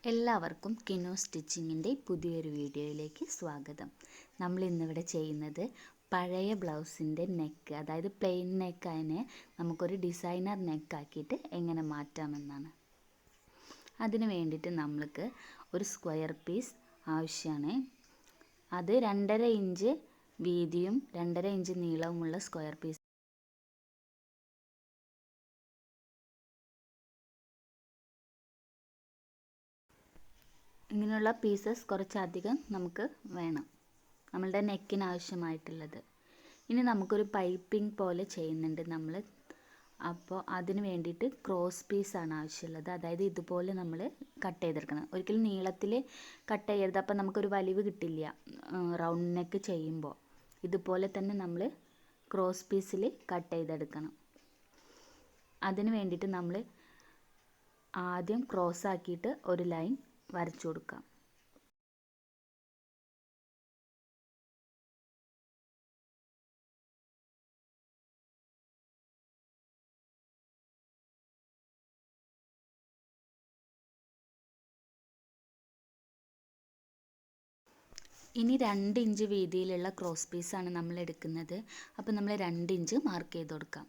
എല്ലാവർക്കും കിനു സ്റ്റിച്ചിങ്ങിൻ്റെ പുതിയൊരു വീഡിയോയിലേക്ക് സ്വാഗതം. നമ്മൾ ഇന്നിവിടെ ചെയ്യുന്നത് പഴയ ബ്ലൗസിൻ്റെ നെക്ക്, അതായത് പ്ലെയിൻ നെക്കിനെ നമുക്കൊരു ഡിസൈനർ നെക്കാക്കിയിട്ട് എങ്ങനെ മാറ്റാമെന്നാണ്. അതിന് വേണ്ടിയിട്ട് നമ്മൾക്ക് ഒരു സ്ക്വയർ പീസ് ആവശ്യമാണ്. അത് 2.5 ഇഞ്ച് വീതിയും 2.5 ഇഞ്ച് നീളവുമുള്ള സ്ക്വയർ പീസ്. ഇങ്ങനെയുള്ള പീസസ് കുറച്ചധികം നമുക്ക് വേണം, നമ്മളുടെ നെക്കിന് ആവശ്യമായിട്ടുള്ളത്. ഇനി നമുക്കൊരു പൈപ്പിംഗ് പോലെ ചെയ്യുന്നുണ്ട് നമ്മൾ. അപ്പോൾ അതിന് വേണ്ടിയിട്ട് ക്രോസ് പീസാണ് ആവശ്യമുള്ളത്. അതായത് ഇതുപോലെ നമ്മൾ കട്ട് ചെയ്തെടുക്കണം. ഒരിക്കലും നീളത്തിൽ കട്ട് ചെയ്യരുത്, അപ്പോൾ നമുക്കൊരു വലിവ് കിട്ടില്ല. റൗണ്ട് നെക്ക് ചെയ്യുമ്പോൾ ഇതുപോലെ തന്നെ നമ്മൾ ക്രോസ് പീസിൽ കട്ട് ചെയ്തെടുക്കണം. അതിന് വേണ്ടിയിട്ട് നമ്മൾ ആദ്യം ക്രോസ് ആക്കിയിട്ട് ഒരു ലൈൻ വരച്ചു കൊടുക്കാം. ഇനി 2 ഇഞ്ച് വീതിയിലുള്ള ക്രോസ് പീസാണ് നമ്മൾ എടുക്കുന്നത്. അപ്പോൾ നമ്മൾ 2 ഇഞ്ച് മാർക്ക് ചെയ്ത് കൊടുക്കാം.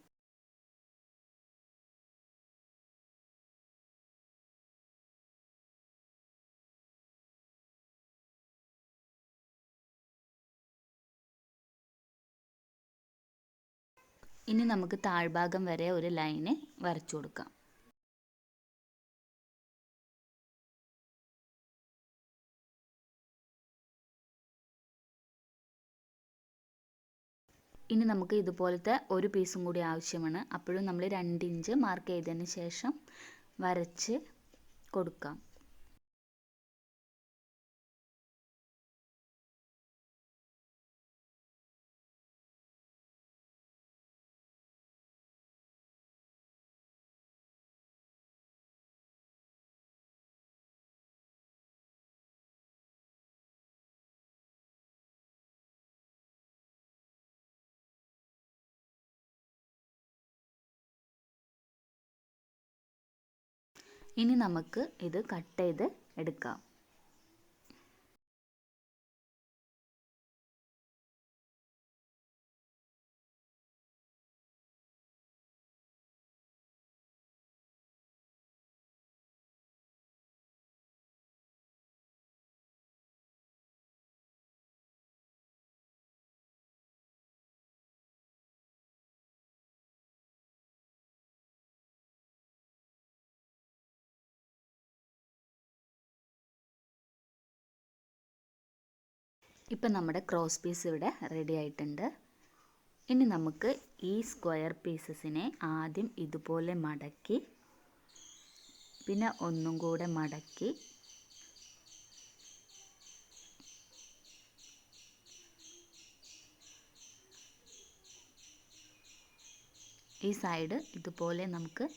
ഇനി നമുക്ക് താഴ്ഭാഗം വരെ ഒരു ലൈന് വരച്ചു കൊടുക്കാം. ഇനി നമുക്ക് ഇതുപോലത്തെ ഒരു പീസും കൂടി ആവശ്യമാണ്. അപ്പോഴും നമ്മൾ 2 ഇഞ്ച് മാർക്ക് ചെയ്തതിന് ശേഷം വരച്ച് കൊടുക്കാം. ഇനി നമുക്ക് ഇത് കട്ട് ചെയ്ത് എടുക്കാം. ഇപ്പം നമ്മുടെ ക്രോസ് പീസ് ഇവിടെ റെഡി ആയിട്ടുണ്ട്. ഇനി നമുക്ക് ഈ സ്ക്വയർ പീസസിനെ ആദ്യം ഇതുപോലെ മടക്കി, പിന്നെ ഒന്നും കൂടെ മടക്കി, ഈ സൈഡ് ഇതുപോലെ നമുക്ക്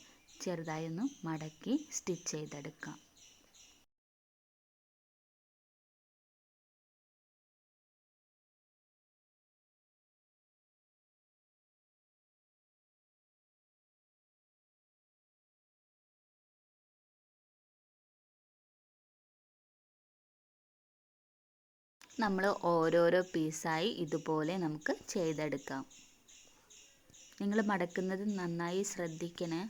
ചെറുതായി ഒന്ന് മടക്കി സ്റ്റിച്ച് ചെയ്തെടുക്കാം. നമ്മൾ ഓരോരോ പീസായി ഇതുപോലെ നമുക്ക് ചെയ്തെടുക്കാം. നിങ്ങൾ മടക്കുന്നത് നന്നായി ശ്രദ്ധിക്കണേ.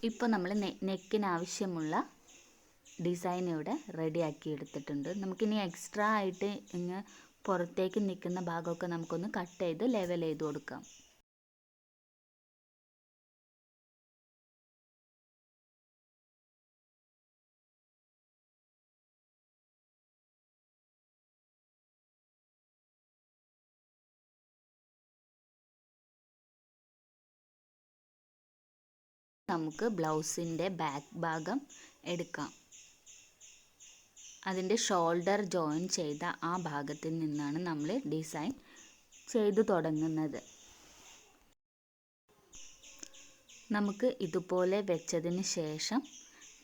ഇപ്പോൾ നമ്മൾ നെക്കിന് ആവശ്യമുള്ള ഡിസൈൻ ഇവിടെ റെഡിയാക്കി എടുത്തിട്ടുണ്ട്. നമുക്കിനി എക്സ്ട്രാ ആയിട്ട് ഇങ്ങ് പുറത്തേക്ക് നിൽക്കുന്ന ഭാഗമൊക്കെ നമുക്കൊന്ന് കട്ട് ചെയ്ത് ലെവൽ ചെയ്ത് കൊടുക്കാം. നമുക്ക് ബ്ലൗസിൻ്റെ ബാക്ക് ഭാഗം എടുക്കാം. അതിൻ്റെ ഷോൾഡർ ജോയിൻ ചെയ്ത ആ ഭാഗത്തിൽ നിന്നാണ് നമ്മൾ ഡിസൈൻ ചെയ്തു തുടങ്ങുന്നത്. നമുക്ക് ഇതുപോലെ വെച്ചതിന് ശേഷം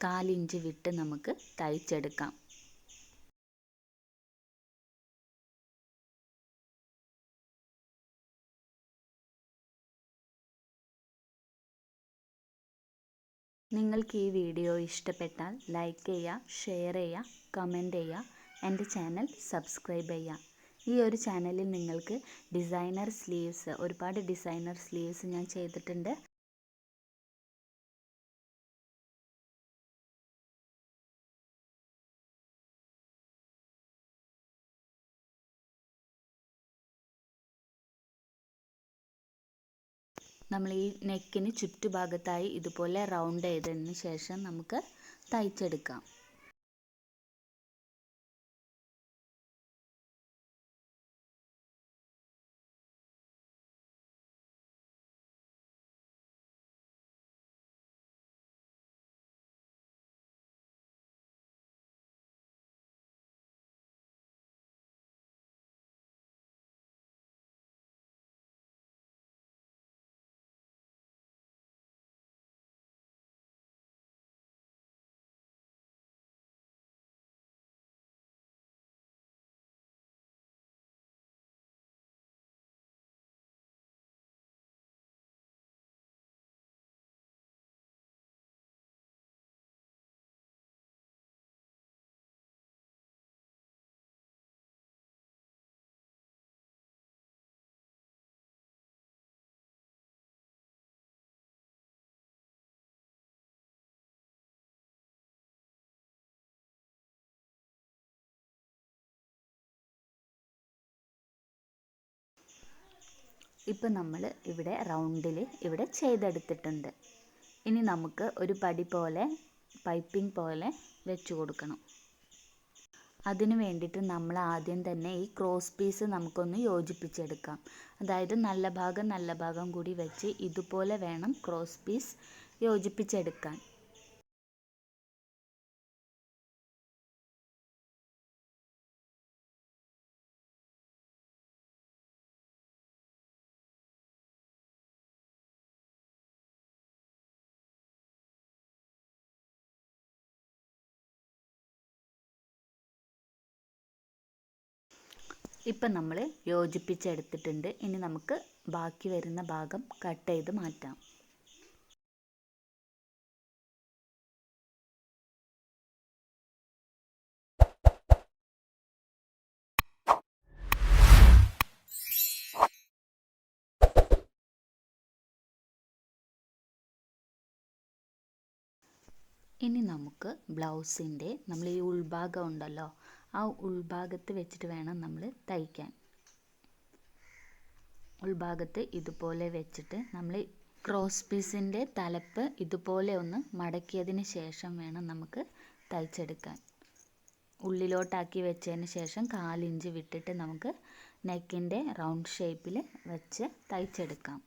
1/4 ഇഞ്ച് വിട്ട് നമുക്ക് തയ്ച്ചെടുക്കാം. നിങ്ങൾക്ക് ഈ വീഡിയോ ഇഷ്ടപ്പെട്ടാൽ ലൈക്ക് ചെയ്യുക, ഷെയർ ചെയ്യുക, കമൻറ്റ് ചെയ്യുക, എൻ്റെ ചാനൽ സബ്സ്ക്രൈബ് ചെയ്യുക. ഈ ഒരു ചാനലിൽ നിങ്ങൾക്ക് ഡിസൈനർ സ്ലീവ്സ്, ഒരുപാട് ഡിസൈനർ സ്ലീവ്സ് ഞാൻ ചെയ്തിട്ടുണ്ട്. നമ്മൾ ഈ നെക്കിന് ചുറ്റുഭാഗത്തായി ഇതുപോലെ റൗണ്ട് ചെയ്തതിന് ശേഷം നമുക്ക് തയ്ച്ചെടുക്കാം. ഇപ്പം നമ്മൾ ഇവിടെ റൗണ്ടിൽ ഇവിടെ ചെയ്തെടുത്തിട്ടുണ്ട്. ഇനി നമുക്ക് ഒരു പടി പോലെ പൈപ്പിംഗ് പോലെ വെച്ച് കൊടുക്കണം. അതിന് വേണ്ടിയിട്ട് നമ്മൾ ആദ്യം തന്നെ ഈ ക്രോസ് പീസ് നമുക്കൊന്ന് യോജിപ്പിച്ചെടുക്കാം. അതായത് നല്ല ഭാഗം കൂടി വെച്ച് ഇതുപോലെ വേണം ക്രോസ് പീസ് യോജിപ്പിച്ചെടുക്കാൻ. ഇപ്പം നമ്മൾ യോജിപ്പിച്ചെടുത്തിട്ടുണ്ട്. ഇനി നമുക്ക് ബാക്കി വരുന്ന ഭാഗം കട്ട് ചെയ്ത് മാറ്റാം. ഇനി നമുക്ക് ബ്ലൗസിൻ്റെ നമ്മൾ ഈ ഉൾഭാഗം ഉണ്ടല്ലോ, ആ ഉൾഭാഗത്ത് വെച്ചിട്ട് വേണം നമ്മൾ തയ്ക്കാൻ. ഉൾഭാഗത്ത് ഇതുപോലെ വെച്ചിട്ട് നമ്മൾ ക്രോസ് പീസിൻ്റെ തലപ്പ് ഇതുപോലെ ഒന്ന് മടക്കിയതിന് ശേഷം വേണം നമുക്ക് തയ്ച്ചെടുക്കാൻ. ഉള്ളിലോട്ടാക്കി വെച്ചതിന് ശേഷം 1/4 ഇഞ്ച് വിട്ടിട്ട് നമുക്ക് നെക്കിൻ്റെ റൗണ്ട് ഷേപ്പിൽ വെച്ച് തയ്ച്ചെടുക്കാം.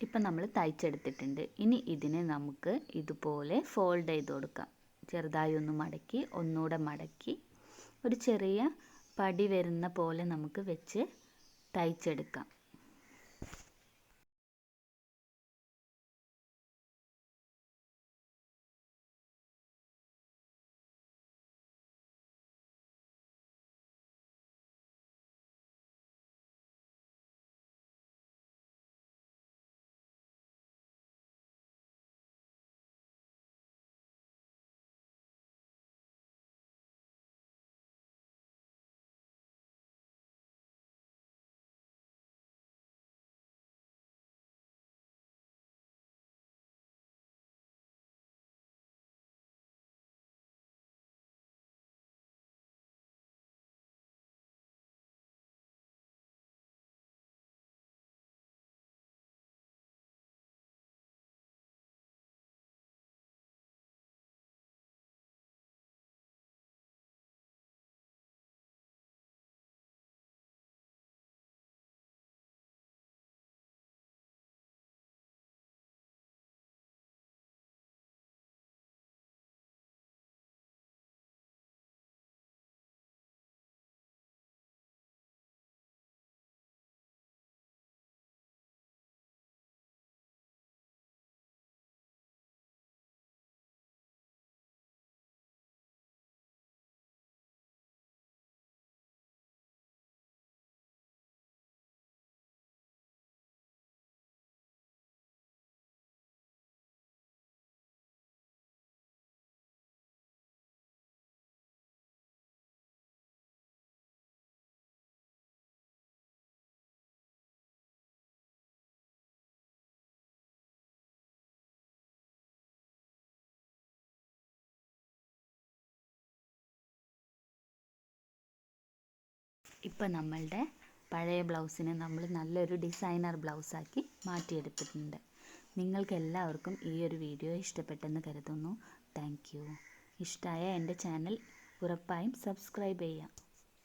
ഇപ്പം നമ്മൾ തയ്ച്ചെടുത്തിട്ടുണ്ട്. ഇനി ഇതിനെ നമുക്ക് ഇതുപോലെ ഫോൾഡ് ചെയ്ത് കൊടുക്കാം. ചെറുതായി ഒന്ന് മടക്കി ഒന്നുകൂടെ മടക്കി ഒരു ചെറിയ പടി വരുന്ന പോലെ നമുക്ക് വെച്ച് തയ്ച്ചെടുക്കാം. ഇപ്പം നമ്മളുടെ പഴയ ബ്ലൗസിനെ നമ്മൾ നല്ലൊരു ഡിസൈനർ ബ്ലൗസാക്കി മാറ്റിയെടുത്തിട്ടുണ്ട്. നിങ്ങൾക്ക് എല്ലാവർക്കും ഈ ഒരു വീഡിയോ ഇഷ്ടപ്പെട്ടെന്ന് കരുതുന്നു. Thank you. ഇഷ്ടമായ എൻ്റെ ചാനൽ ഉറപ്പായും സബ്സ്ക്രൈബ് ചെയ്യാം.